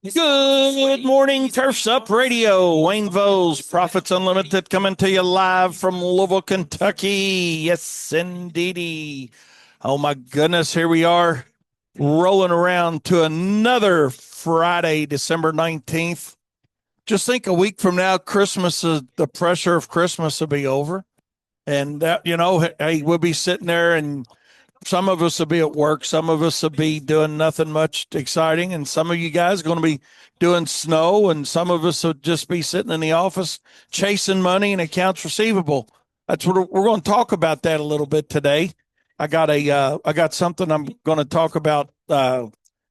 Good morning, Turfs Up Radio. Wayne Vo's Profits Unlimited coming to you live from Louisville, Kentucky. Yes, indeedy. Oh my goodness, here we are rolling around to another Friday, December 19th. Just think a week from now, Christmas, the pressure of Christmas will be over. And that, hey, we'll be sitting there and some of us will be at work. Some of us will be doing nothing much exciting. And some of you guys are going to be doing snow. And some of us will just be sitting in the office chasing money and accounts receivable. That's what we're going to talk about that a little bit today. I got something I'm going to talk about.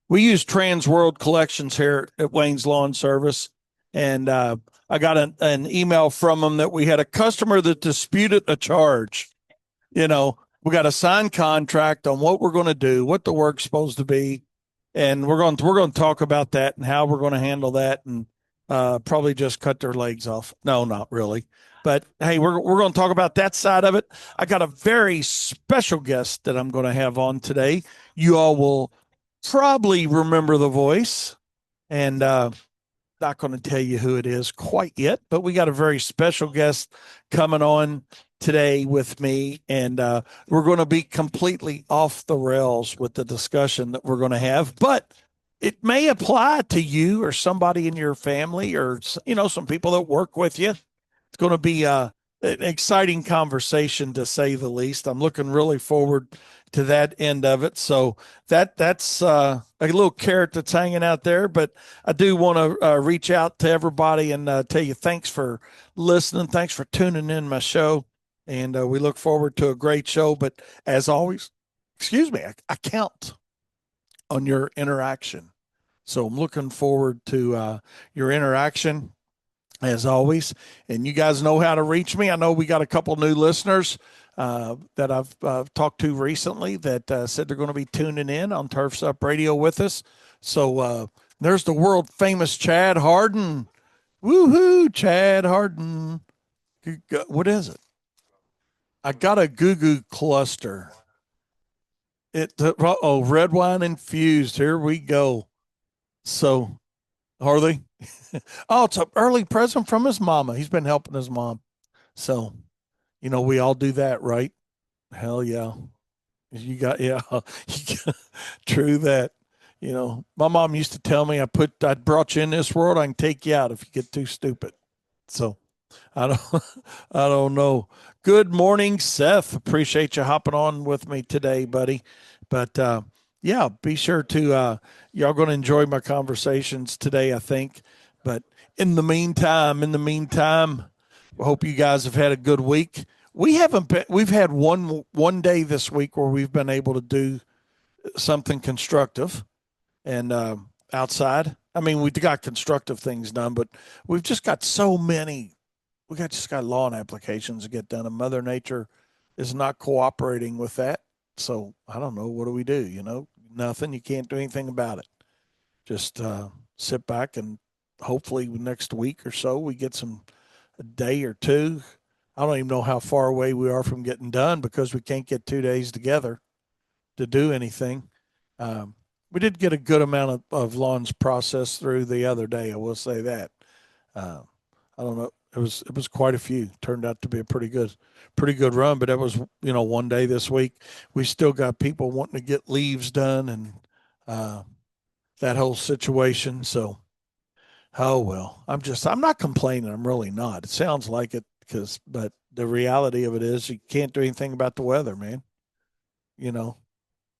We use Trans World Collections here at Wayne's Lawn Service. And I got an email from them that we had a customer that disputed a charge. You know, we got a signed contract on what we're going to do, what the work's supposed to be, and we're going to talk about that and how we're going to handle that, and probably just cut their legs off. No, not really. But hey, we're going to talk about that side of it. I got a very special guest that I'm going to have on today. You all will probably remember the voice, and not going to tell you who it is quite yet, but we got a very special guest coming on today with me, and we're going to be completely off the rails with the discussion that we're going to have, but it may apply to you or somebody in your family or some people that work with you. It's going to be an exciting conversation, to say the least. I'm looking really forward to that end of it. So that's a little carrot that's hanging out there. But I do want to reach out to everybody and tell you thanks for listening. Thanks for tuning in my show. And we look forward to a great show. But as always, excuse me, I count on your interaction. So I'm looking forward to your interaction as always. And you guys know how to reach me. I know we got a couple new listeners that I've talked to recently that said they're going to be tuning in on Turfs Up Radio with us. So there's the world famous Chad Harden. Woohoo, Chad Harden. What is it? I got a Goo Goo cluster. Red wine infused. Here we go. So, are they? Oh, it's an early present from his mama. He's been helping his mom. So, we all do that, right? Hell yeah. You got, yeah, true that. My mom used to tell me, I brought you in this world. I can take you out if you get too stupid. So I don't, I don't know. Good morning, Seth. Appreciate you hopping on with me today, buddy. But, yeah, be sure to, y'all going to enjoy my conversations today, I think. But in the meantime, I hope you guys have had a good week. We've had one day this week where we've been able to do something constructive and outside. I mean, we got constructive things done, but we've just got so many. Just got lawn applications to get done, and Mother Nature is not cooperating with that. So I don't know. What do we do? Nothing. You can't do anything about it. Just sit back and hopefully next week or so we get a day or two. I don't even know how far away we are from getting done because we can't get 2 days together to do anything. We did get a good amount of lawns processed through the other day. I will say that. I don't know. It was quite a few. Turned out to be a pretty good run. But that was one day this week. We still got people wanting to get leaves done and that whole situation. So, oh well. I'm not complaining. I'm really not. It sounds like it but the reality of it is you can't do anything about the weather, man. You know,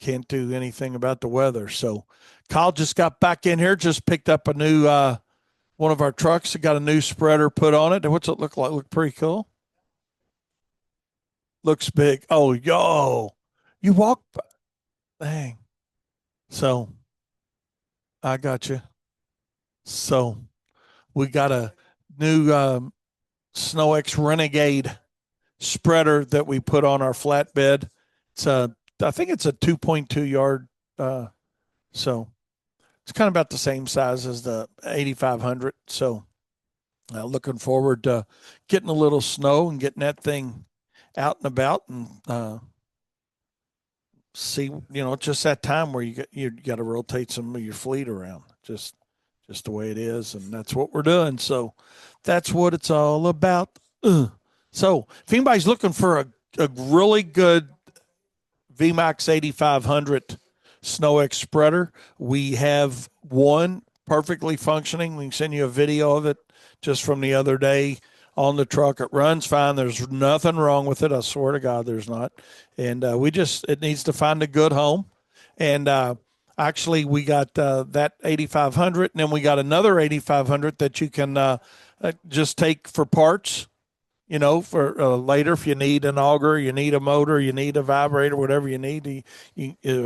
can't do anything about the weather. So Kyle just got back in here, just picked up a new one of our trucks. It got a new spreader put on it. What's it look like? Look pretty cool. Looks big. Oh, yo, you walk. Dang. So I got you. So we got a new Snow X Renegade spreader that we put on our flatbed. I think it's a 2.2 yard. So it's kind of about the same size as the 8500. So looking forward to getting a little snow and getting that thing out and about and see, it's just that time where you got to rotate some of your fleet around. Just just the way it is, and that's what we're doing. So that's what it's all about. So if anybody's looking for a really good VMAX 8500 Snow X spreader, we have one perfectly functioning. We can send you a video of it just from the other day on the truck. It runs fine. There's nothing wrong with it. I swear to God, there's not. And it needs to find a good home. And actually, we got that 8500, and then we got another 8500 that you can just take for parts, for later if you need an auger, you need a motor, you need a vibrator, whatever you need.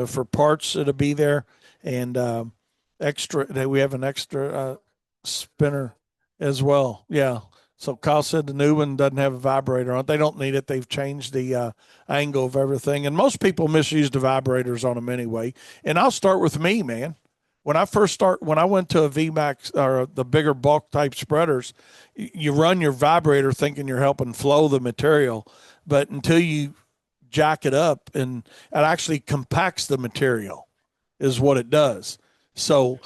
For parts, it'll be there. And we have an extra spinner as well. Yeah. So Kyle said the new one doesn't have a vibrator on it. They don't need it. They've changed the angle of everything. And most people misuse the vibrators on them anyway. And I'll start with me, man. When I went to a VMAX or the bigger bulk type spreaders, you run your vibrator thinking you're helping flow the material, but until you jack it up, and it actually compacts the material is what it does. So,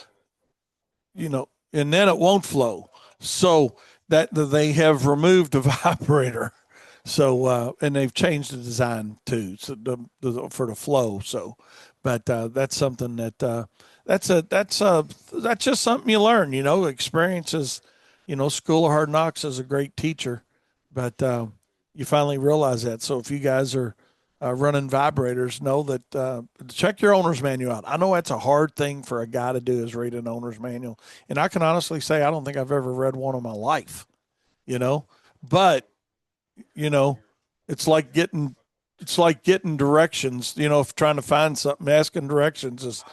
and then it won't flow. So that they have removed the vibrator. So, and they've changed the design too, so for the flow. So, but that's something that that's just something you learn. Experiences. School of Hard Knocks is a great teacher, but you finally realize that. So if you guys are running vibrators, know that check your owner's manual out. I know that's a hard thing for a guy to do, is read an owner's manual, and I can honestly say I don't think I've ever read one in my life. But it's like getting directions. If trying to find something, asking directions is.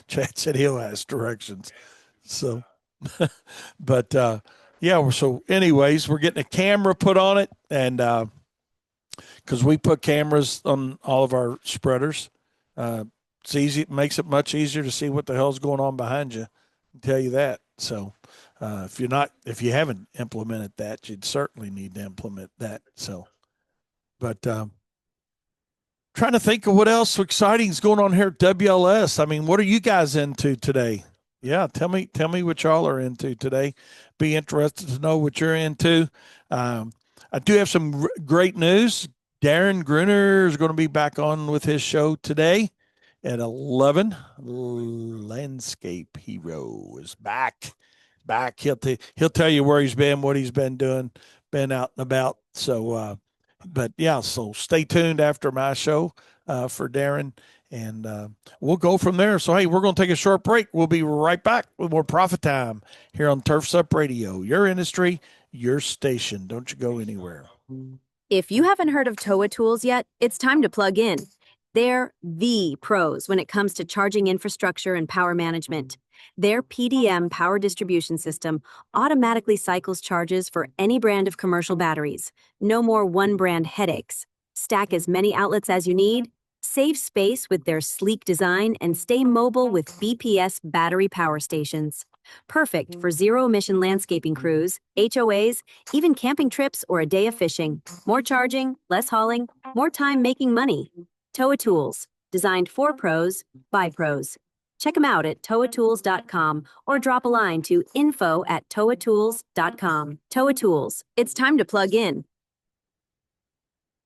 Chad said he'll ask directions. So, but yeah. So, anyways, we're getting a camera put on it, and because we put cameras on all of our spreaders, it's easy. It makes it much easier to see what the hell's going on behind you. I'll tell you that. So, if you haven't implemented that, you'd certainly need to implement that. So, but trying to think of what else exciting is going on here at WLS. I mean, what are you guys into today? Yeah, tell me what y'all are into today. Be interested to know what you're into. I do have some great news. Darren Gruner is going to be back on with his show today at 11. Landscape Hero is back. He'll tell you where he's been, what he's been doing, been out and about. So, but yeah, so stay tuned after my show for Darren, and we'll go from there. So, hey, we're going to take a short break. We'll be right back with more Profit Time here on Turfs Up Radio. Your industry, your station. Don't you go anywhere. If you haven't heard of Toa Tools yet, it's time to plug in. They're the pros when it comes to charging infrastructure and power management. Their PDM power distribution system automatically cycles charges for any brand of commercial batteries. No more one brand headaches. Stack as many outlets as you need, save space with their sleek design, and stay mobile with BPS battery power stations. Perfect for zero-emission landscaping crews, HOAs, even camping trips or a day of fishing. More charging, less hauling, more time making money. Toa Tools, designed for pros, by pros. Check them out at toatools.com or drop a line to info@toatools.com. Toa Tools, it's time to plug in.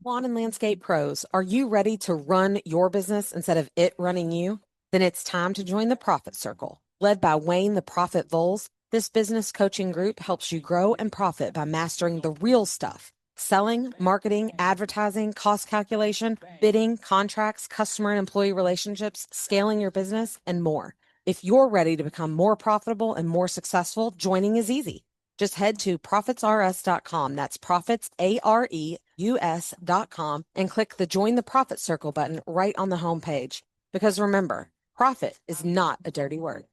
Lawn and landscape pros, are you ready to run your business instead of it running you? Then it's time to join the Profit Circle. Led by Wayne the Profit Voles, this business coaching group helps you grow and profit by mastering the real stuff. Selling, marketing, advertising, cost calculation, bidding, contracts, customer and employee relationships, scaling your business, and more. If you're ready to become more profitable and more successful, joining is easy. Just head to profitsrs.com. That's profitsareus.com and click the Join the Profit Circle button right on the homepage. Because remember, profit is not a dirty word.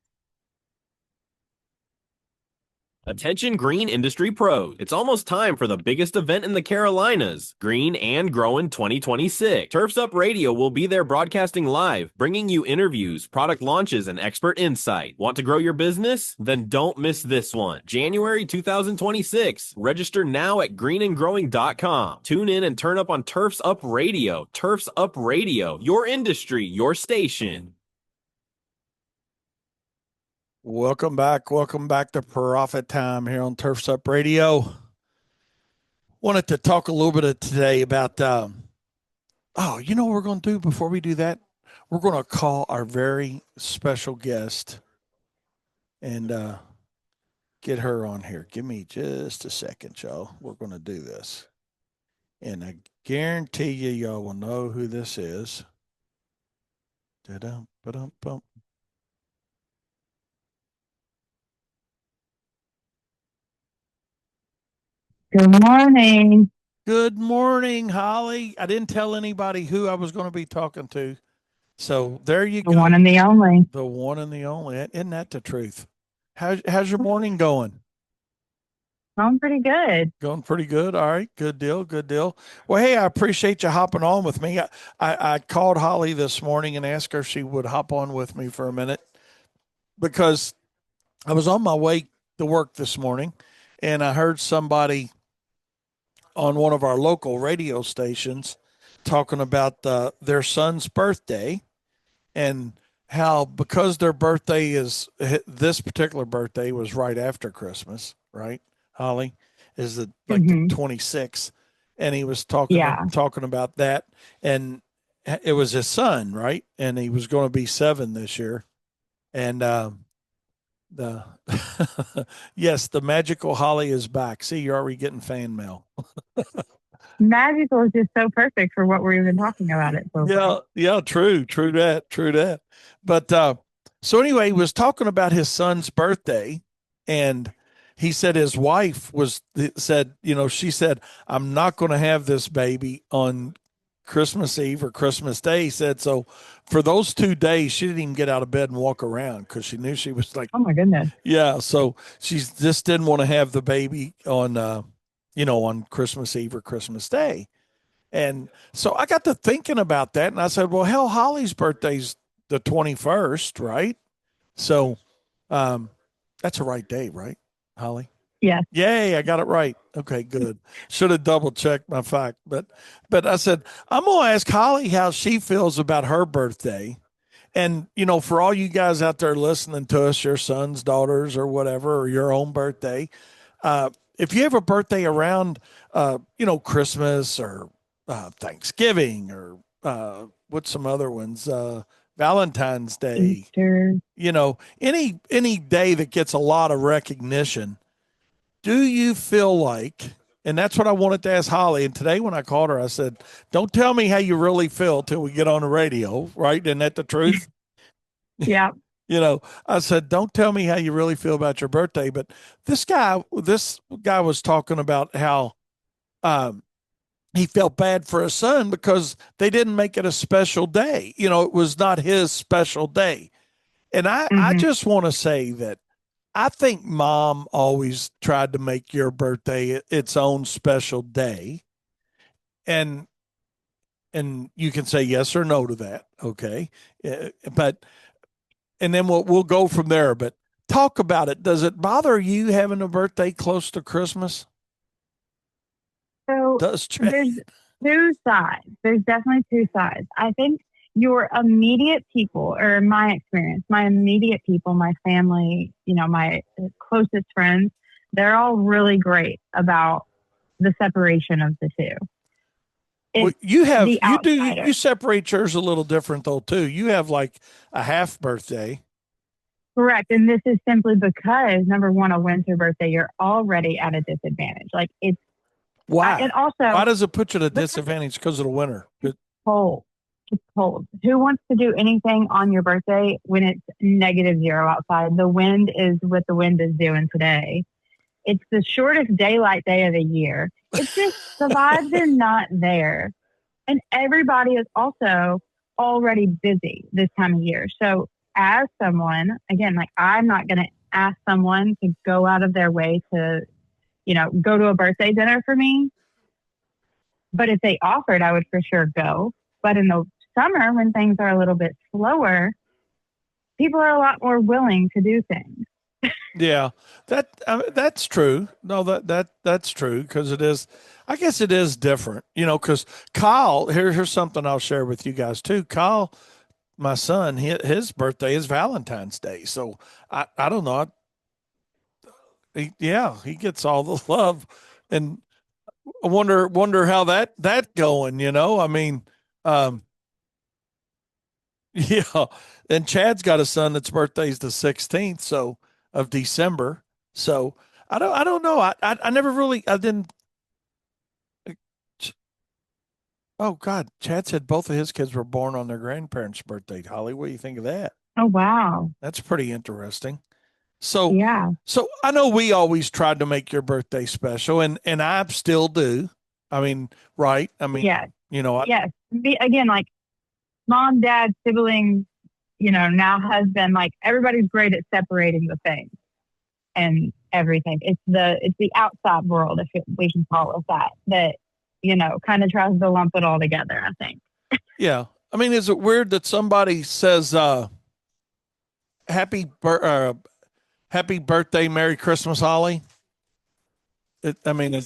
Attention green industry pros. It's almost time for the biggest event in the Carolinas, Green and Growing 2026. Turfs Up Radio will be there broadcasting live, bringing you interviews, product launches, and expert insight. Want to grow your business? Then don't miss this one. January 2026. Register now at greenandgrowing.com. Tune in and turn up on Turfs Up Radio. Turfs Up Radio, your industry, your station. Welcome back. Welcome back to Profit Time here on Turfs Up Radio. Wanted to talk a little bit of today about, you know what we're going to do before we do that? We're going to call our very special guest and get her on here. Give me just a second, y'all. We're going to do this. And I guarantee you, y'all will know who this is. Da-dum, ba-dum, bum. Good morning. Good morning, Holly. I didn't tell anybody who I was going to be talking to. So there you The go. one and the only. The one and the only. Isn't that the truth? How's your morning going? I'm pretty good. Going pretty good. All right. Good deal. Good deal. Well, hey, I appreciate you hopping on with me. I called Holly this morning and asked her if she would hop on with me for a minute because I was on my way to work this morning and I heard somebody on one of our local radio stations talking about their son's birthday and how because their birthday is this particular birthday was right after Christmas, right? Holly is the Hmm. 26th, and he was Yeah. talking about that, and it was his son, right? And he was going to be 7 this year, and the yes, the magical Holly is back. See, you're already getting fan mail. Magical is just so perfect for what we're even talking about it so far. Yeah, true that. But so anyway, he was talking about his son's birthday, and he said his wife said, she said, "I'm not going to have this baby on Christmas Eve or Christmas Day." He said, so for those 2 days, she didn't even get out of bed and walk around because she knew she was like, Oh my goodness. yeah. So she just didn't want to have the baby on, on Christmas Eve or Christmas Day. And so I got to thinking about that, and I said, "Well, hell, Holly's birthday's the 21st, right? So, um, that's a right day, right, Holly? Yes. Yay, I got it right. Okay, good. Should have double checked my fact, but I said I'm gonna ask Holly how she feels about her birthday, and for all you guys out there listening to us, your sons, daughters, or whatever, or your own birthday, if you have a birthday around, Christmas or Thanksgiving or what's some other ones, Valentine's Day, Easter. any day that gets a lot of recognition, do you feel like? And that's what I wanted to ask Holly. And today when I called her, I said, "Don't tell me how you really feel till we get on the radio, right? Isn't that the truth?" Yeah. I said, "Don't tell me how you really feel about your birthday." But this guy was talking about how um, he felt bad for his son because they didn't make it a special day. It was not his special day. And I Hmm. just want to say that I think mom always tried to make your birthday its own special day. And you can say yes or no to that, okay? But and then we'll go from there. But talk about it. Does it bother you having a birthday close to Christmas? So Does there's Jay? two sides. There's definitely two sides. I think your immediate people, or in my experience, my immediate people, my family, my closest friends, they're all really great about the separation of the two. Well, It's the you outsider. separate yours a little different though too. You have like a half birthday. Correct. And this is simply because number one, a winter birthday, you're already at a disadvantage. Like and Why? also Why does it put you at a because disadvantage because of the winter? it's cold. It's cold. Who wants to do anything on your birthday when it's -0 outside? The wind is what the wind is doing today. It's the shortest daylight day of the year. It's just the vibes are not there. And everybody is also already busy this time of year. So, as someone, again, like I'm not going to ask someone to go out of their way to, go to a birthday dinner for me. But if they offered, I would for sure go. But in the summer, when things are a little bit slower, people are a lot more willing to do things. Yeah, that's true. No, that's true because it is. I guess it is different, because Kyle. Here's something I'll share with you guys too. Kyle my son, his birthday is Valentine's Day. So I don't know. He gets all the love, and I wonder how that going. I mean, um, yeah. And Chad's got a son that's birthday's the 16th, so of December. So I don't know. I never really I didn't. Oh God, Chad said both of his kids were born on their grandparents' birthday. Holly, what do you think of that? Oh, wow. That's pretty interesting. So, Yeah. so I know we always tried to make your birthday special, and I still do. I mean, right? I mean, Yes. I, Yes. Again, like mom, dad, siblings, now husband, like everybody's great at separating the things and everything. It's the outside world, we can call it that, kind of tries to lump it all together, I think. yeah. I mean, is it weird that somebody says happy happy birthday, Merry Christmas, Holly? I mean, I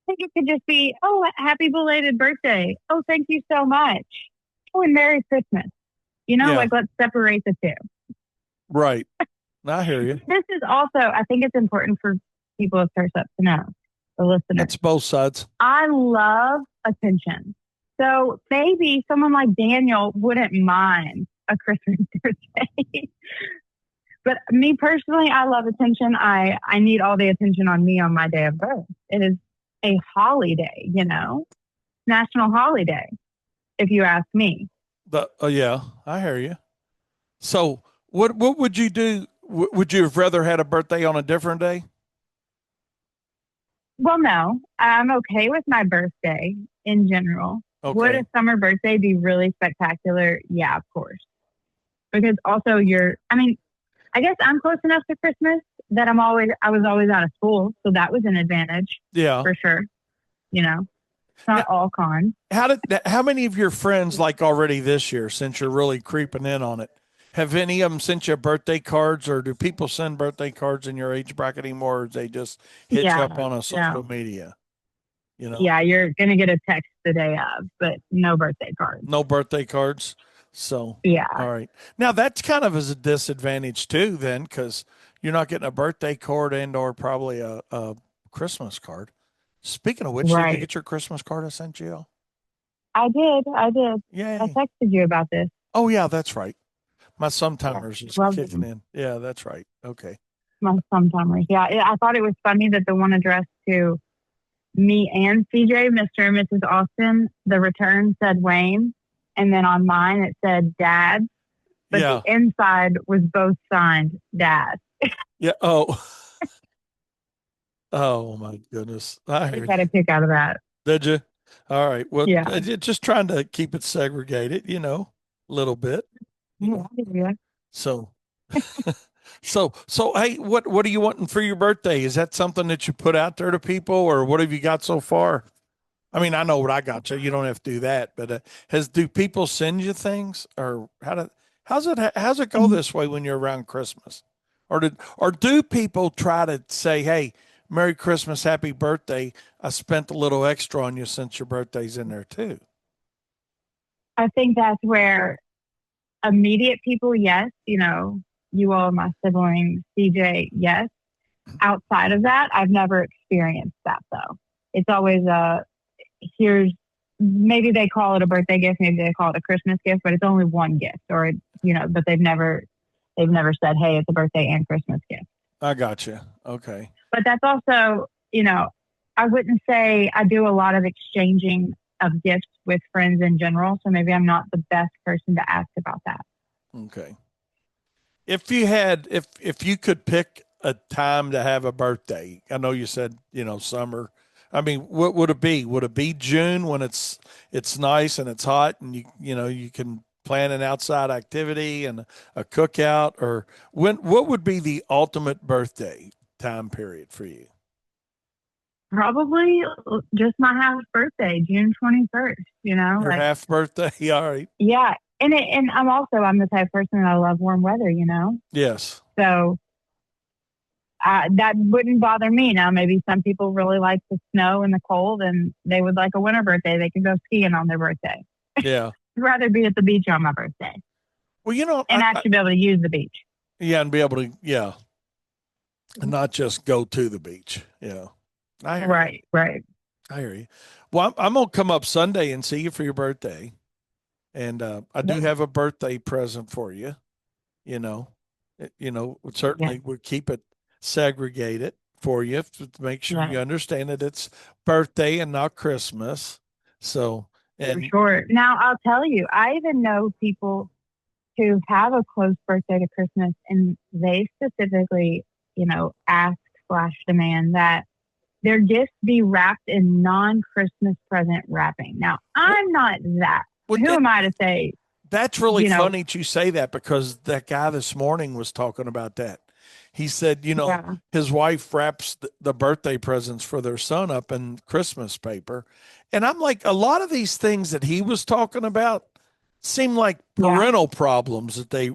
think it could just be, oh, happy belated birthday. Oh, thank you so much. Oh, and Merry Christmas. yeah, Like let's separate the two. right. I hear you. This is also, I think it's important for people of Thirst Up to know, the listeners. It's both sides. I love attention. So maybe someone like Daniel wouldn't mind a Christmas birthday. But me personally, I love attention. I need all the attention on me on my day of birth. It is a holiday, national holiday, if you ask me. Yeah, I hear you. So, what would you do? Would you have rather had a birthday on a different day? Well, no, I'm okay with my birthday in general. Okay. Would a summer birthday be really spectacular? Yeah, of course. Because also I guess I'm close enough to Christmas that I was always out of school. So that was an advantage. Yeah. For sure. It's not all cons. How many of your friends, like already this year, since you're really creeping in on it, have any of them sent you birthday cards, or do people send birthday cards in your age bracket anymore, or they just hit you up on a social media? Yeah, you're going to get a text the day of, but no birthday cards. No birthday cards. So, yeah. All right. Now that's kind of as a disadvantage too, then, because you're not getting a birthday card or probably a Christmas card. Speaking of which, did you get your Christmas card I sent you? I did. Yeah. I texted you about this. Oh yeah, that's right. My Sometimers is kicking in. Yeah, that's right. Okay. My Sometimers. Yeah, I thought it was funny that the one addressed to me and CJ, Mr. and Mrs. Austin, the return said Wayne, and then on mine it said Dad, but the inside was both signed Dad. Yeah. Oh. Oh my goodness! I got a kick out of that. Did you? All right. Well, yeah. Just trying to keep it segregated, a little bit. Yeah. So, so, hey, what are you wanting for your birthday? Is that something that you put out there to people, or what have you got so far? I mean, I know what I got you. You don't have to do that, but do people send you things, or how's it go this way when you're around Christmas, or do people try to say, hey, Merry Christmas, Happy Birthday, I spent a little extra on you since your birthday's in there too? I think that's where immediate people, yes, you all, my siblings, CJ, yes. Outside of that, I've never experienced that though. It's always here's, maybe they call it a birthday gift, maybe they call it a Christmas gift, but it's only one gift, or but they've never said, hey, it's a birthday and Christmas gift. I got you. Okay. But that's also, I wouldn't say I do a lot of exchanging of gifts with friends in general. So maybe I'm not the best person to ask about that. Okay. If you could pick a time to have a birthday, I know you said, summer. I mean, what would it be? Would it be June when it's nice and it's hot and you can plan an outside activity and a cookout, or what would be the ultimate birthday time period for you? Probably just my half birthday, June 21st, Your half birthday. All right. Yeah. And I'm the type of person that I love warm weather, Yes. So that wouldn't bother me. Now, maybe some people really like the snow and the cold and they would like a winter birthday. They can go skiing on their birthday. Yeah. rather be at the beach on my birthday Well, you know, and actually be able to use the beach. yeah, and be able to, yeah, and not just go to the beach. Yeah. I hear you. Right, right. I hear you. Well, I'm going to come up Sunday and see you for your birthday. And I do Yep. have a birthday present for you. You know, Yeah, certainly would keep it segregated for you to make sure right. you understand that it's birthday and not Christmas. So, For and sure. Now, I'll tell you, I even know people who have a close birthday to Christmas and they specifically, ask slash demand that their gifts be wrapped in non-Christmas present wrapping. Now, well, I'm not that. well, Who am I to say, that's really you know, funny that you say that because that guy this morning was talking about that. He said, yeah, his wife wraps the birthday presents for their son up in Christmas paper. And I'm like, a lot of these things that he was talking about seem like yeah, parental problems that they,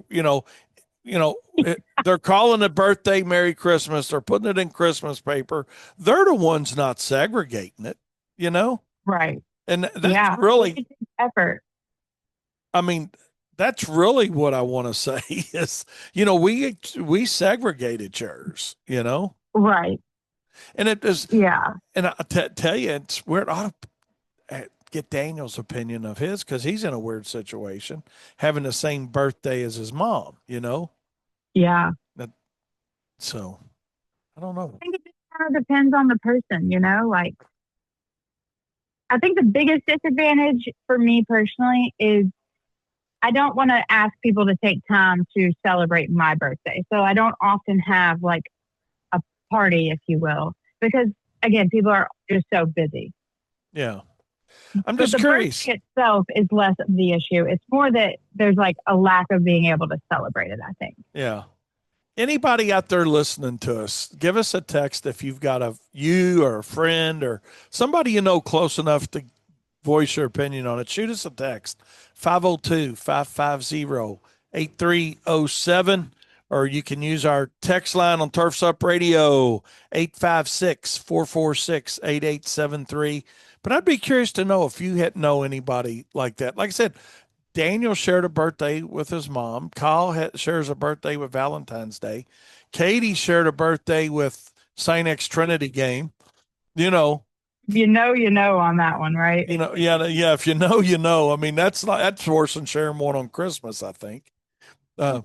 they're calling it birthday Merry Christmas. They're putting it in Christmas paper. They're the ones not segregating it, you know? right. And that's Yeah. really, It's effort. I mean, that's really what I want to say is, we segregated chairs, Right. and it is, Yeah. and tell you, it's weird. I ought to get Daniel's opinion of his because he's in a weird situation, having the same birthday as his mom, Yeah. That, so I don't know. I think it just kind of depends on the person, like I think the biggest disadvantage for me personally is I don't want to ask people to take time to celebrate my birthday. So I don't often have like a party, if you will, because again, people are just so busy. Yeah, I'm But just the curious. birthday itself is less of the issue. It's more that there's like a lack of being able to celebrate it, I think. Yeah. Anybody out there listening to us, give us a text if you've got you or a friend or somebody close enough to voice your opinion on it. Shoot us a text 502-550-8307, or you can use our text line on Turfs Up Radio 856-446-8873. But I'd be curious to know if you know anybody like that. Like I said, Daniel shared a birthday with his mom. Kyle shares a birthday with Valentine's Day. Katie shared a birthday with St. X Trinity game. You know, On that one, right? yeah. If you know, you know. I mean, that's worse than sharing one on Christmas, I think. Uh,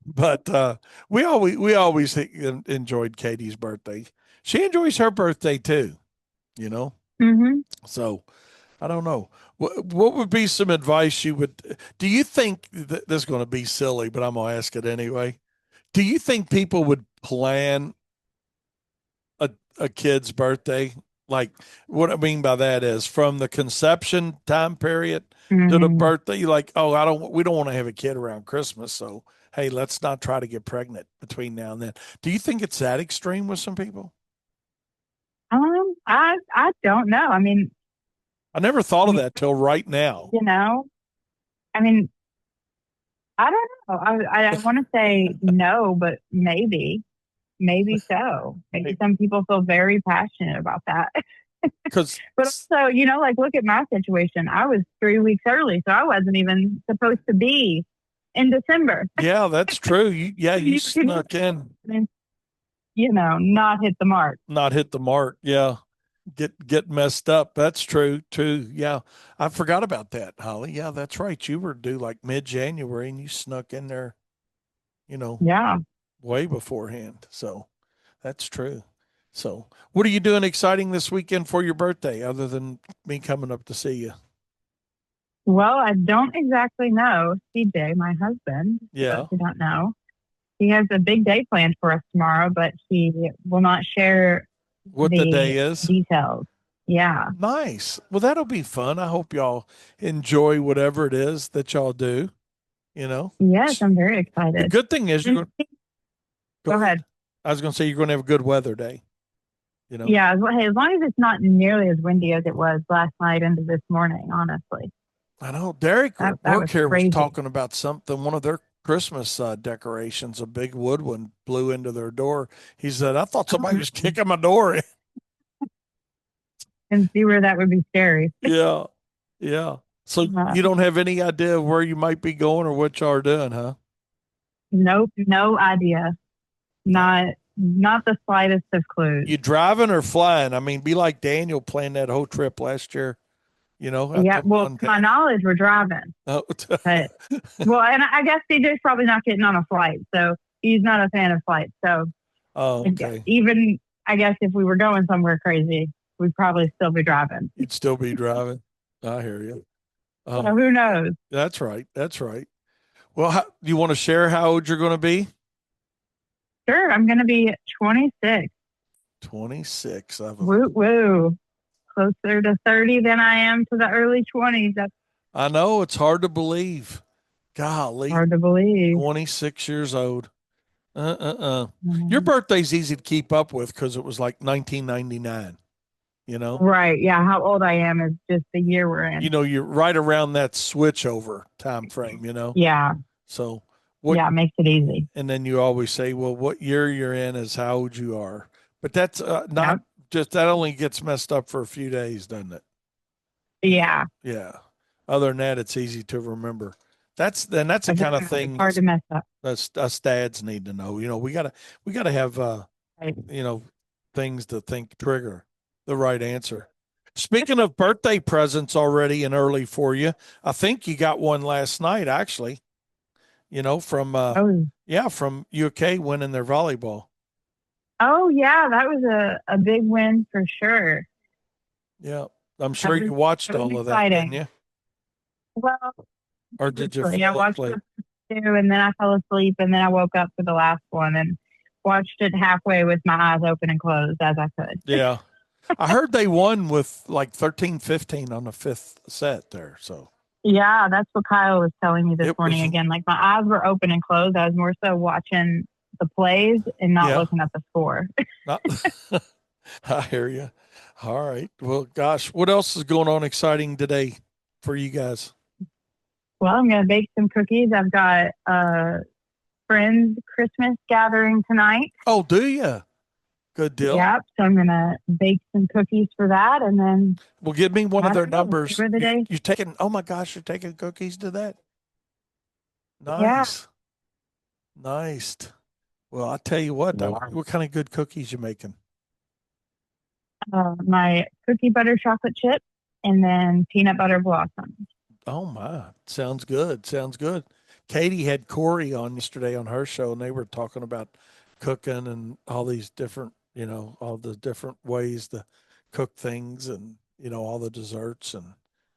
but we always enjoyed Katie's birthday. She enjoys her birthday too. You know, Mm-hmm. so I don't know. What would be some advice you would? Do you think this is going to be silly, but I'm going to ask it anyway. Do you think people would plan a kid's birthday? Like, what I mean by that is from the conception time period to the Mm-hmm. birthday. Like, oh, we don't want to have a kid around Christmas, so hey, let's not try to get pregnant between now and then. Do you think it's that extreme with some people? I don't know. I mean, I never thought of that till right now. you know, I mean, I don't know. I want to say no, but maybe so. Maybe some people feel very passionate about that. Because But also, like look at my situation. I was 3 weeks early, so I wasn't even supposed to be in December. yeah, that's true. You You snuck in, not hit the mark. not hit the mark. Yeah, get messed up. That's true too. Yeah, I forgot about that, Holly. Yeah, that's right. You were due like mid-January, and you snuck in there. You know, Yeah. way beforehand. So that's true. So, what are you doing exciting this weekend for your birthday, other than me coming up to see you? Well, I don't exactly know. CJ, my husband, for those Yeah. who don't know, he has a big day planned for us tomorrow, but he will not share What the day the is? details. Yeah. Nice. Well, that'll be fun. I hope y'all enjoy whatever it is that y'all do. You know, Yes, I'm very the excited. good thing is you're going. Go Go ahead. ahead. I was going to say you're going to have a good weather day. You know. Yeah, as long as it's not nearly as windy as it was last night into this morning, honestly. I know Derek That at that work was here was crazy. talking about something. One of their Christmas decorations, a big wood one, blew into their door. He said, "I thought somebody was kicking my door in." And see where that would be scary. Yeah, yeah. So you don't have any idea of where you might be going or what you are doing, huh? Nope, no idea. Not the slightest of clues. You driving or flying? I mean, be like Daniel planning that whole trip last year. I Yeah, took well, one. to my knowledge, we're driving. Oh, But well, and I guess CJ's probably not getting on a flight, so he's not a fan of flights. So oh, okay. even I guess if we were going somewhere crazy, we'd probably still be driving. You'd still be driving. I hear you. So who knows? That's right. That's right. Well, do you want to share how old you're going to be? Sure, I'm going to be 26. 26. Woo woo. Closer to 30 than I am to the early 20s. That's I know it's hard to believe. Golly, hard to believe. 26 years old. Your birthday's easy to keep up with because it was like 1999. Right. Yeah. How old I am is just the year we're in. You're right around that switch over time frame. Yeah. So it makes it easy. And then you always say, well, what year you're in is how old you are. But that's not just that only gets messed up for a few days, doesn't it? Yeah. Yeah. Other than that, it's easy to remember. That's the kind of thing hard to mess up. Us dads need to know. We gotta have Right. things to think trigger the right answer. Speaking of birthday presents already and early for you, I think you got one last night actually. From from UK winning their volleyball. Oh yeah, that was a big win for sure. Yeah, I'm sure you watched all of that, didn't you? Well, or did you? I watched the two, and then I fell asleep, and then I woke up for the last one and watched it halfway with my eyes open and closed as I could. Yeah, I heard they won with like 13-15 on the fifth set there. So yeah, that's what Kyle was telling me this morning. Again, like my eyes were open and closed. I was more so watching the plays and not looking at the score. I hear you. All right. Well, gosh, what else is going on exciting today for you guys? Well, I'm going to bake some cookies. I've got friends Christmas gathering tonight. Oh, do you? Good deal. Yep. So I'm going to bake some cookies for that. And then. Well, give me one of their numbers. You're taking, oh my gosh, you're taking cookies to that? Nice. Yeah. Nice. Well, I'll tell you what kind of good cookies you making? My cookie butter chocolate chip and then peanut butter blossoms. Oh my, sounds good. Sounds good. Katie had Corey on yesterday on her show, and they were talking about cooking and all these different, all the different ways to cook things and, all the desserts and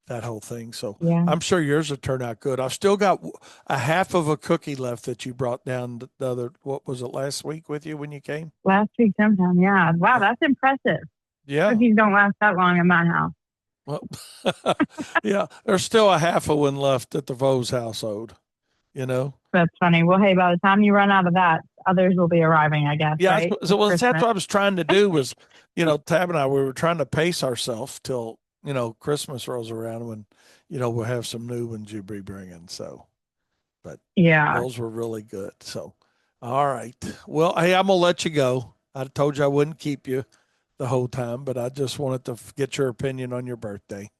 that whole thing. So I'm sure yours will turn out good. I've still got a half of a cookie left that you brought down the other, what was it, last week with you when you came? Last week sometime, yeah. Wow, that's impressive. Yeah. Cookies don't last that long in my house. Well, yeah, there's still a half of one left at the Vose household, That's funny. Well, hey, by the time you run out of that, others will be arriving, I guess. Yeah. Right? So that's what I was trying to do was, Tab and I, we were trying to pace ourselves till, Christmas rolls around when, we'll have some new ones you'll be bringing. So, but those were really good. So, all right. Well, hey, I'm going to let you go. I told you I wouldn't keep you the whole time, but I just wanted to get your opinion on your birthday,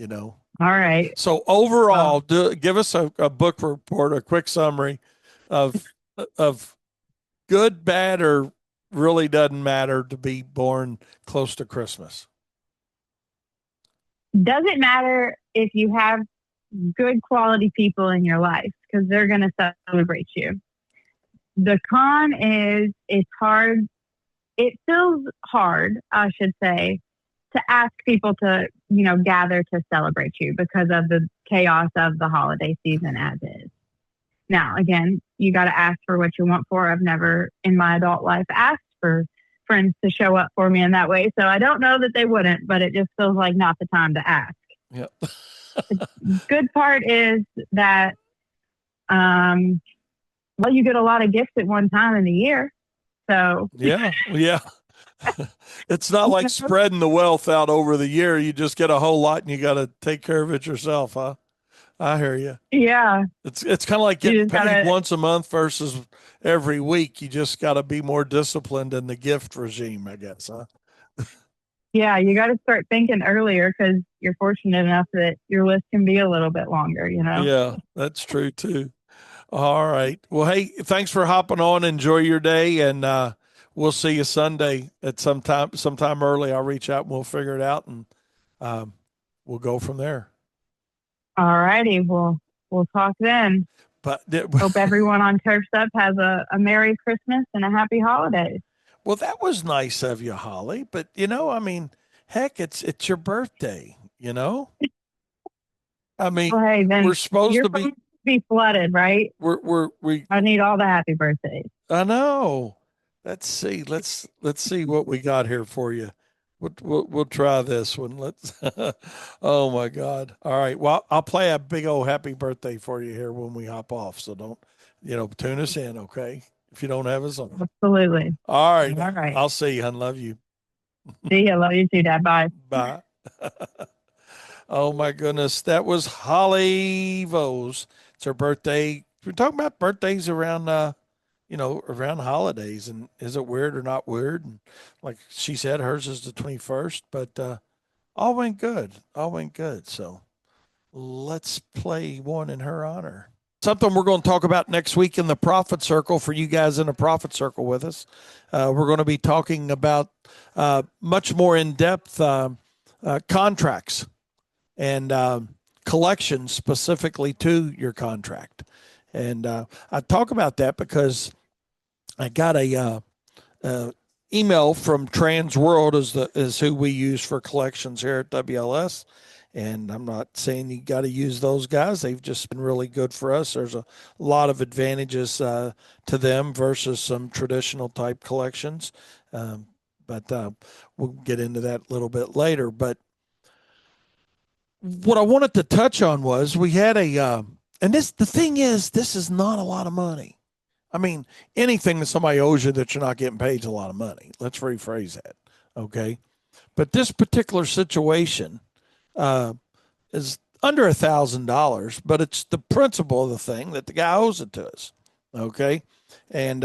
All right. So overall, give us a book report, a quick summary of good, bad, or really doesn't matter to be born close to Christmas. Doesn't matter if you have good quality people in your life because they're going to celebrate you. The con is it's hard. It feels hard, I should say, to ask people to, gather to celebrate you because of the chaos of the holiday season as is. Now, again, you got to ask for what you want for. I've never in my adult life asked for friends to show up for me in that way. So I don't know that they wouldn't, but it just feels like not the time to ask. Yep. The good part is that, you get a lot of gifts at one time in the year. So yeah. It's not like spreading the wealth out over the year. You just get a whole lot and you got to take care of it yourself, huh? I hear you. Yeah. It's kind of like getting paid once a month versus every week. You just got to be more disciplined in the gift regime, I guess, huh? Yeah, you got to start thinking earlier because you're fortunate enough that your list can be a little bit longer, you know? Yeah, that's true too. All right. Well, hey, thanks for hopping on. Enjoy your day, and we'll see you Sunday at sometime early. I'll reach out and we'll figure it out, and um, we'll go from there. All righty. We'll talk then. But Hope everyone on Turf's Up has a Merry Christmas and a Happy Holidays. well, that was nice of you, Holly. But I mean, heck, it's your birthday. I mean, Well, hey, we're then supposed your to phone be. must be flooded, right? We. I need all the happy birthdays. I know. Let's see. Let's see what we got here for you. We'll try this one. Let's. Oh my God! All right. Well, I'll play a big old happy birthday for you here when we hop off. So don't, tune us in, okay? If you don't have us on. Absolutely. All right. All right. I'll see you, hon. Love you. See you. Love you too, Dad. Bye. Bye. Oh my goodness, that was Holly Vose. It's her birthday. We're talking about birthdays around around holidays, and is it weird or not weird? And like she said, hers is the 21st, but all went good. All went good. So let's play one in her honor. Something we're going to talk about next week in the Profit Circle for you guys in the Profit Circle with us. We're going to be talking about much more in depth contracts and collections specifically to your contract. And I talk about that because I got a email from Trans World is who we use for collections here at WLS. And I'm not saying you got to use those guys. They've just been really good for us. There's a lot of advantages to them versus some traditional type collections. But we'll get into that a little bit later. But what I wanted to touch on was we had and the thing is, this is not a lot of money. I mean, anything that somebody owes you that you're not getting paid is a lot of money. Let's rephrase that. Okay. But this particular situation uh, is under $1,000, but it's the principle of the thing that the guy owes it to us. Okay. And,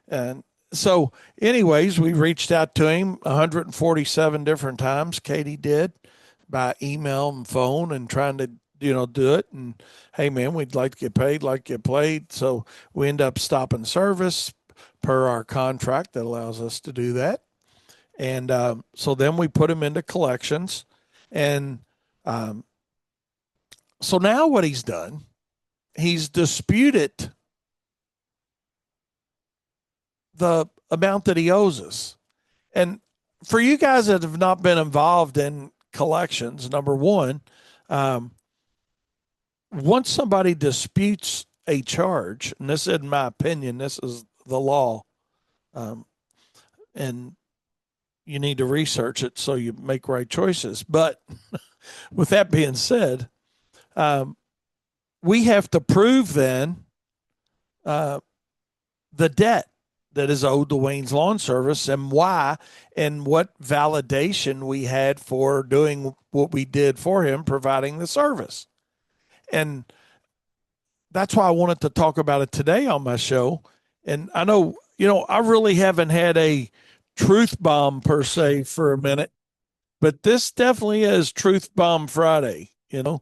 and so, anyways, we reached out to him 147 different times. Katie did by email and phone and trying to do it. And hey, man, we'd like to get paid, like get paid. So we end up stopping service per our contract that allows us to do that. And so then we put him into collections. And so now what he's done, he's disputed the amount that he owes us. And for you guys that have not been involved in collections, number one, once somebody disputes a charge, and this isn't my opinion, this is the law, and you need to research it so you make right choices. But with that being said, we have to prove then the debt that is owed to Wayne's Lawn Service and why and what validation we had for doing what we did for him, providing the service. And that's why I wanted to talk about it today on my show. And I know, I really haven't had a truth bomb per se for a minute, but this definitely is Truth Bomb Friday, and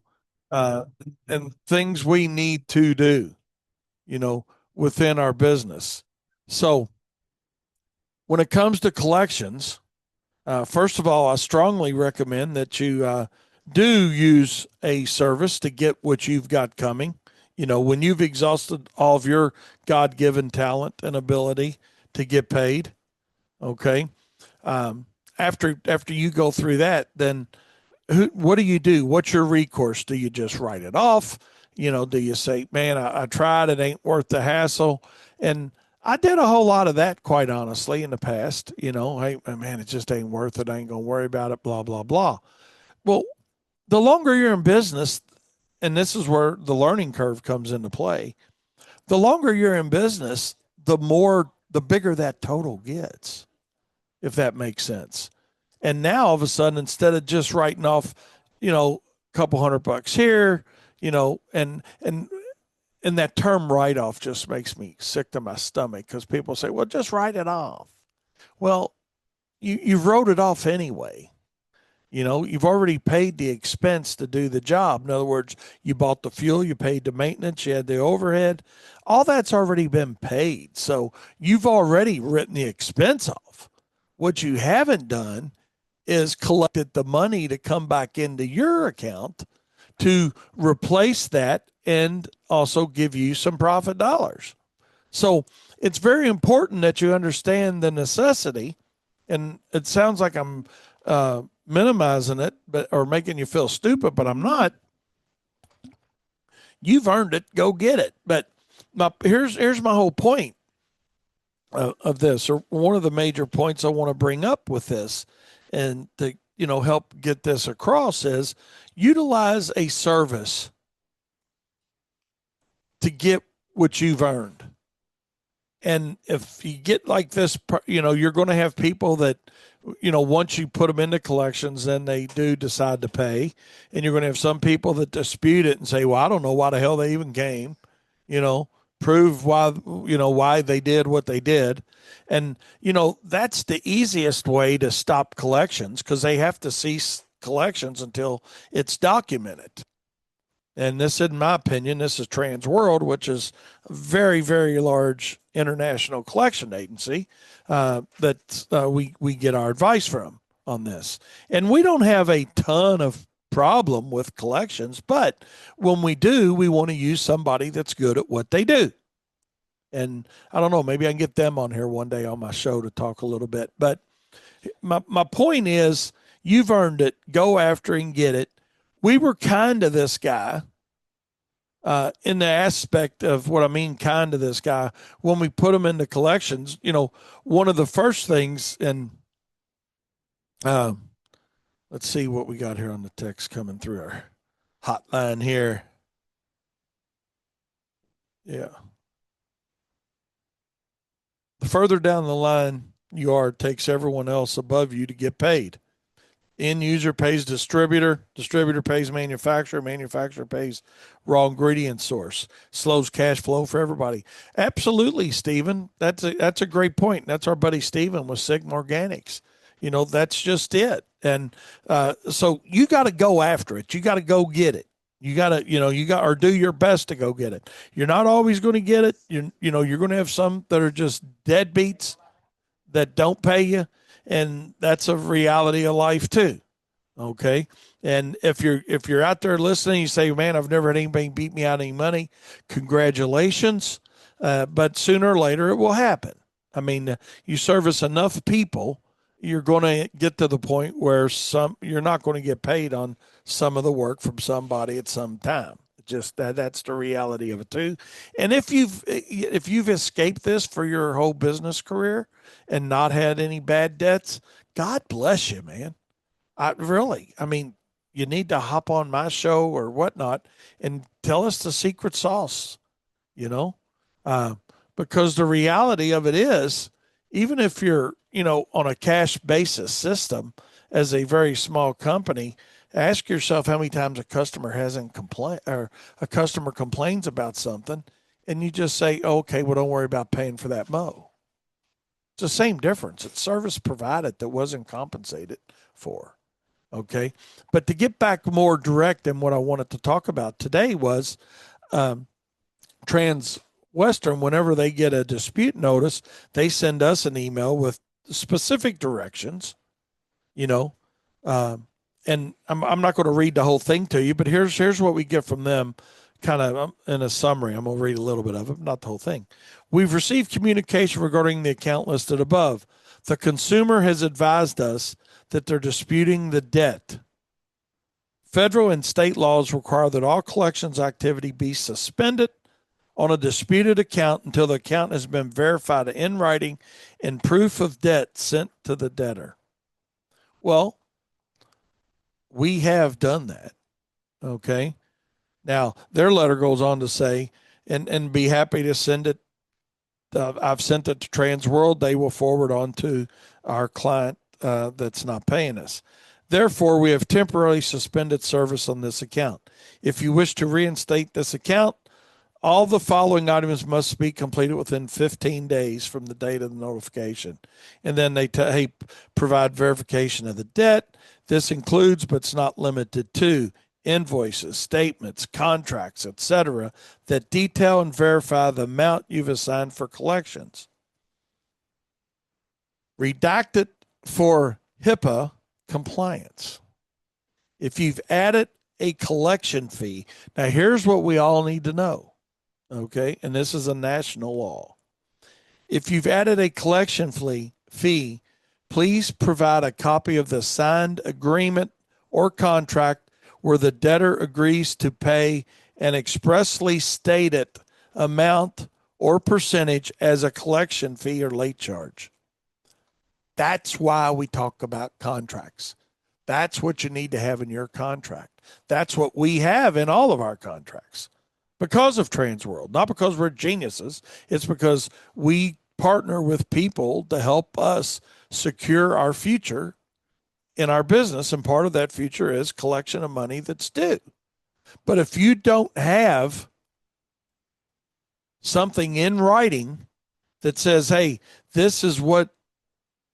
things we need to do, within our business. So when it comes to collections, first of all, I strongly recommend that you do use a service to get what you've got coming. When you've exhausted all of your God given talent and ability to get paid, okay. After you go through that, then what do you do? What's your recourse? Do you just write it off? Do you say, man, I tried, it ain't worth the hassle? And I did a whole lot of that, quite honestly, in the past. Hey, man, it just ain't worth it. I ain't going to worry about it, blah, blah, blah. Well, the longer you're in business, and this is where the learning curve comes into play, the longer you're in business, the bigger that total gets, if that makes sense. And now all of a sudden, instead of just writing off, a couple $100 here, and that term write off just makes me sick to my stomach because people say, well, just write it off. Well, you wrote it off anyway. You've already paid the expense to do the job. In other words, you bought the fuel, you paid the maintenance, you had the overhead. All that's already been paid. So you've already written the expense off. What you haven't done is collected the money to come back into your account to replace that and also give you some profit dollars. So it's very important that you understand the necessity. And it sounds like I'm minimizing it, or making you feel stupid, but I'm not. You've earned it. Go get it. But here's my whole point of this, or one of the major points I want to bring up with this, and to help get this across, is utilize a service to get what you've earned. And if you get like this, you're going to have people that, once you put them into collections, then they do decide to pay. And you're going to have some people that dispute it and say, well, I don't know why the hell they even came, prove why they did what they did. And, that's the easiest way to stop collections, because they have to cease collections until it's documented. And this, in my opinion, this is Trans World, which is a very, very large international collection agency that we get our advice from on this. And we don't have a ton of problem with collections, but when we do, we want to use somebody that's good at what they do. And I don't know, maybe I can get them on here one day on my show to talk a little bit. But my point is, you've earned it. Go after and get it. We were kind to this guy in the aspect of what I mean, kind to this guy, when we put him into collections. One of the first things, and let's see what we got here on the text coming through our hotline here. Yeah. The further down the line you are, it takes everyone else above you to get paid. End user pays distributor pays manufacturer pays raw ingredient source. Slows cash flow for everybody. Absolutely, Stephen. That's a great point. That's our buddy Stephen with Sigma Organics. That's just it. And so you got to go after it. You got to go get it. You got to, or do your best to go get it. You're not always going to get it. You're going to have some that are just deadbeats that don't pay you. And that's a reality of life too. Okay. And if you're out there listening, you say, man, I've never had anybody beat me out of any money. Congratulations. But sooner or later it will happen. I mean, you service enough people, you're going to get to the point where you're not going to get paid on some of the work from somebody at some time. Just that's the reality of it too. And if you've escaped this for your whole business career and not had any bad debts, God bless you, man. I mean, you need to hop on my show or whatnot and tell us the secret sauce, because the reality of it is, even if you're, on a cash basis system as a very small company, ask yourself how many times a customer hasn't complained, or a customer complains about something, and you just say, oh, okay, well, don't worry about paying for that mow. It's the same difference. It's service provided that wasn't compensated for. Okay. But to get back more direct in what I wanted to talk about today was Transwestern, whenever they get a dispute notice, they send us an email with specific directions, and I'm not going to read the whole thing to you, but here's what we get from them, kind of in a summary. I'm going to read a little bit of it, not the whole thing. We've received communication regarding the account listed above. The consumer has advised us that they're disputing the debt. Federal and state laws require that all collections activity be suspended on a disputed account until the account has been verified in writing and proof of debt sent to the debtor. Well, we have done that. Okay. Now, their letter goes on to say, and be happy to send it. I've sent it to Trans World. They will forward on to our client that's not paying us. Therefore, we have temporarily suspended service on this account. If you wish to reinstate this account, all the following items must be completed within 15 days from the date of the notification. And then they provide verification of the debt. This includes, but it's not limited to, invoices, statements, contracts, etc., that detail and verify the amount you've assigned for collections. Redacted for HIPAA compliance. If you've added a collection fee, now here's what we all need to know, okay? And this is a national law. If you've added a collection fee, please provide a copy of the signed agreement or contract where the debtor agrees to pay an expressly stated amount or percentage as a collection fee or late charge. That's why we talk about contracts. That's what you need to have in your contract. That's what we have in all of our contracts because of Transworld, not because we're geniuses. It's because we partner with people to help us secure our future in our business. And part of that future is collection of money that's due. But if you don't have something in writing that says, hey, this is what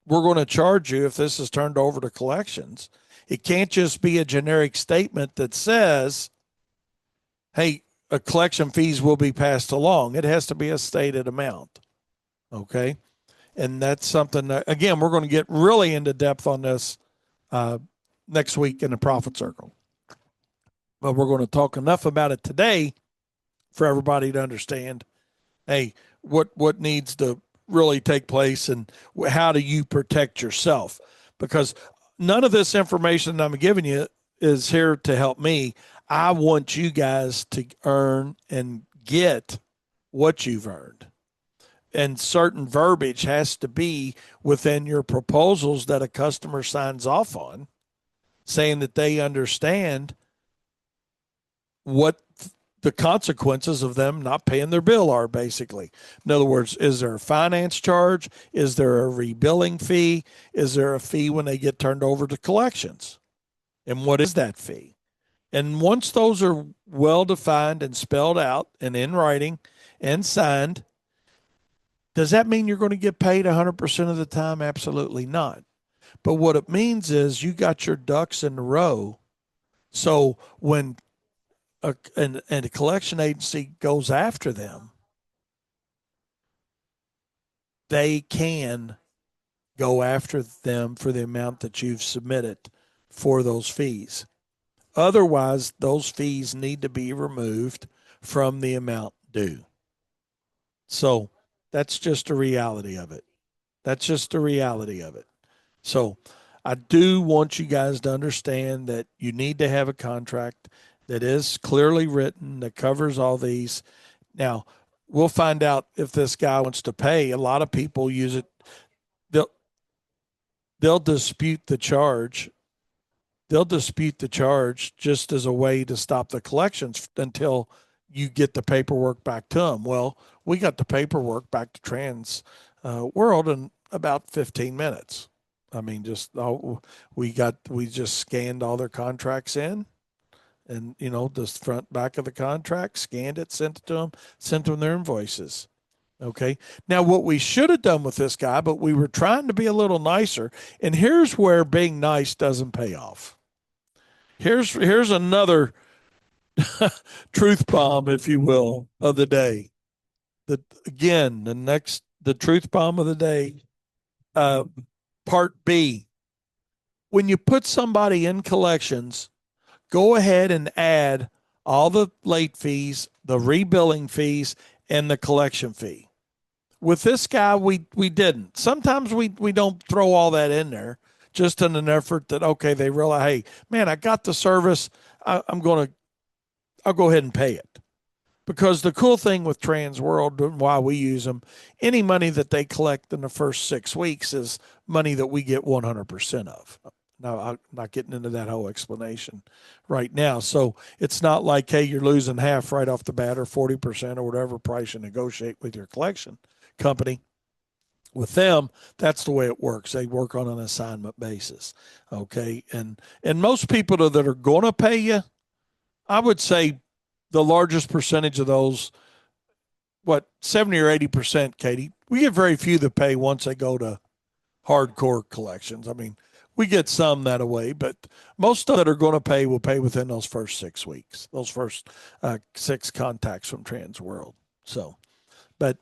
we're going to charge you if this is turned over to collections. It can't just be a generic statement that says, hey, a collection fees will be passed along. It has to be a stated amount. Okay. And that's something that, again, we're going to get really into depth on this next week in the Profit Circle. But we're going to talk enough about it today for everybody to understand, hey, what needs to really take place and how do you protect yourself? Because none of this information that I'm giving you is here to help me. I want you guys to earn and get what you've earned. And certain verbiage has to be within your proposals that a customer signs off on, saying that they understand what the consequences of them not paying their bill are, basically. In other words, is there a finance charge? Is there a rebilling fee? Is there a fee when they get turned over to collections? And what is that fee? And once those are well defined and spelled out and in writing and signed, does that mean you're going to get paid 100% of the time? Absolutely not. But what it means is you got your ducks in a row. So when and a collection agency goes after them, they can go after them for the amount that you've submitted for those fees. Otherwise, those fees need to be removed from the amount due. So that's just a reality of it. That's just the reality of it. So I do want you guys to understand that you need to have a contract that is clearly written, that covers all these. Now, we'll find out if this guy wants to pay. A lot of people use it. They'll dispute the charge. They'll dispute the charge just as a way to stop the collections until you get the paperwork back to them. Well, we got the paperwork back to Trans World in about 15 minutes. I mean, we just scanned all their contracts in, and the front back of the contract, scanned it, sent it to them, sent them their invoices. Okay. Now, what we should have done with this guy, but we were trying to be a little nicer, and here's where being nice doesn't pay off. Here's another truth bomb, if you will, of the day. The truth bomb of the day, part B. When you put somebody in collections, go ahead and add all the late fees, the rebilling fees, and the collection fee. With this guy, we didn't. Sometimes we don't throw all that in there just in an effort that, okay, they realize, hey, man, I got the service. I'll go ahead and pay it. Because the cool thing with Trans World and why we use them, any money that they collect in the first 6 weeks is money that we get 100% of. Now, I'm not getting into that whole explanation right now. So it's not like, hey, you're losing half right off the bat or 40% or whatever price you negotiate with your collection company. With them, that's the way it works. They work on an assignment basis. Okay. And most people that are going to pay you, I would say the largest percentage of those what, 70 or 80%, Katie. We get very few that pay once they go to hardcore collections. I mean, we get some that way, but most that are going to pay will pay within those first 6 weeks, those first 6 contacts from Trans World. So, but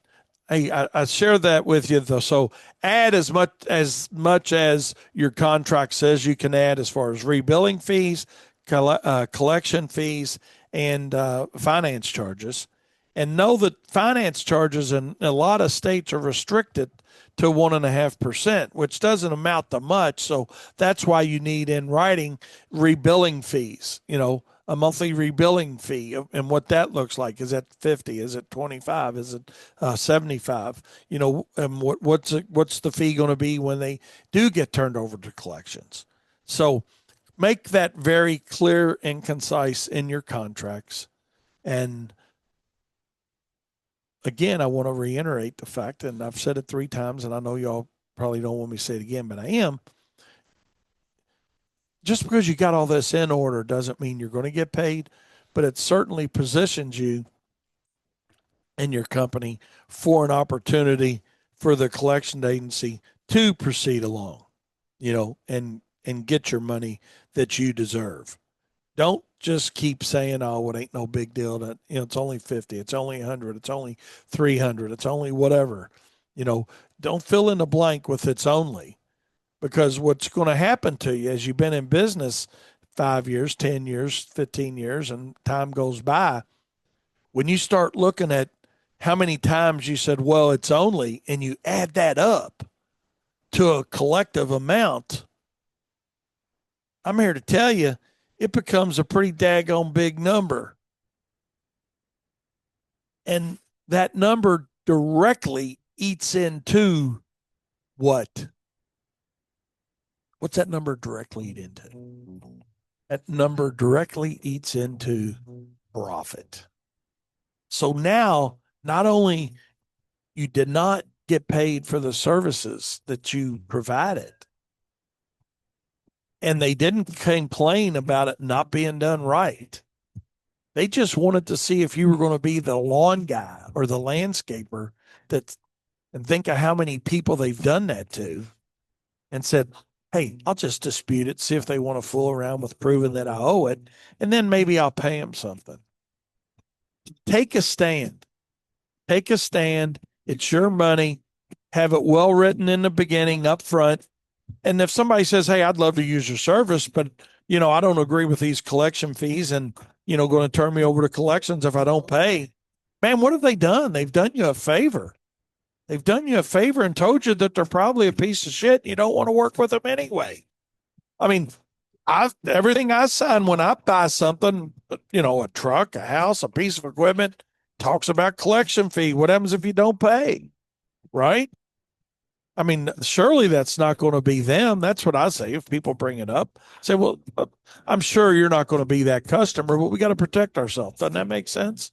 hey, I share that with you though. So add as much as your contract says you can add as far as rebilling fees, collection fees, and finance charges. And know that finance charges in a lot of states are restricted to 1.5%, which doesn't amount to much. So that's why you need in writing rebilling fees, a monthly rebilling fee and what that looks like. Is that 50? Is it 25? Is it 75? And what's the fee going to be when they do get turned over to collections? So make that very clear and concise in your contracts. And again, I want to reiterate the fact, and I've said it 3 times, and I know y'all probably don't want me to say it again, but I am. Just because you got all this in order doesn't mean you're going to get paid, but it certainly positions you in your company for an opportunity for the collection agency to proceed along, and get your money that you deserve. Don't just keep saying, "Oh, it ain't no big deal. That it's only 50, it's only 100, it's only 300, it's only whatever." Don't fill in the blank with "it's only," because what's going to happen to you as you've been in business 5 years, 10 years, 15 years, and time goes by, when you start looking at how many times you said, "Well, it's only," and you add that up to a collective amount, I'm here to tell you, it becomes a pretty daggone big number. And that number directly eats into what? What's that number directly eat into? That number directly eats into profit. So now, not only you did not get paid for the services that you provided, and they didn't complain about it not being done right. They just wanted to see if you were going to be the lawn guy or the landscaper and think of how many people they've done that to and said, "Hey, I'll just dispute it, see if they want to fool around with proving that I owe it, and then maybe I'll pay them something." Take a stand. Take a stand. It's your money. Have it well written in the beginning up front. And if somebody says, "Hey, I'd love to use your service, but I don't agree with these collection fees and going to turn me over to collections if I don't pay," man, what have they done? They've done you a favor. They've done you a favor and told you that they're probably a piece of shit. And you don't want to work with them anyway. I mean, everything I sign when I buy something, a truck, a house, a piece of equipment, talks about collection fee. What happens if you don't pay? Right? I mean, surely that's not going to be them. That's what I say. If people bring it up, say, "Well, I'm sure you're not going to be that customer, but we got to protect ourselves." Doesn't that make sense?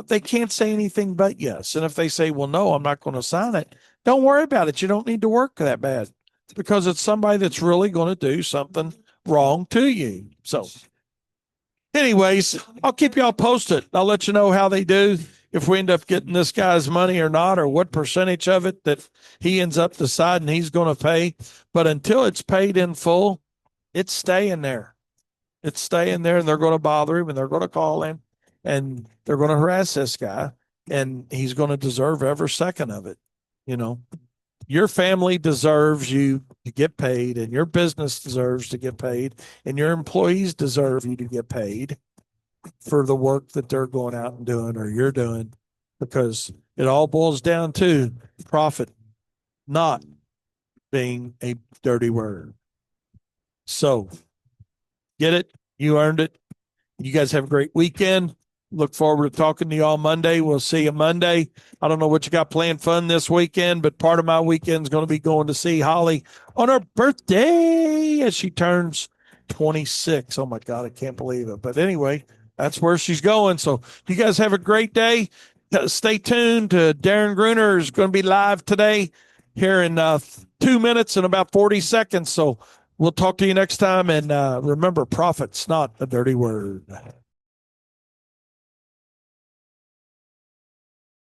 They can't say anything but yes. And if they say, "Well, no, I'm not going to sign it," don't worry about it. You don't need to work that bad because it's somebody that's really going to do something wrong to you. So anyways, I'll keep y'all posted. I'll let you know how they do, if we end up getting this guy's money or not, or what percentage of it that he ends up deciding he's going to pay. But until it's paid in full, it's staying there. It's staying there, and they're going to bother him, and they're going to call him, and they're going to harass this guy, and he's going to deserve every second of it. Your family deserves you to get paid, and your business deserves to get paid, and your employees deserve you to get paid for the work that they're going out and doing or you're doing, because it all boils down to profit not being a dirty word. So get it. You earned it. You guys have a great weekend. Look forward to talking to you all Monday. We'll see you Monday. I don't know what you got planned fun this weekend, but part of my weekend is going to be going to see Holly on her birthday as she turns 26. Oh my God, I can't believe it. But anyway, that's where she's going. So you guys have a great day. Stay tuned. Darren Gruner is going to be live today here in 2 minutes and about 40 seconds. So we'll talk to you next time. And remember, profit's not a dirty word.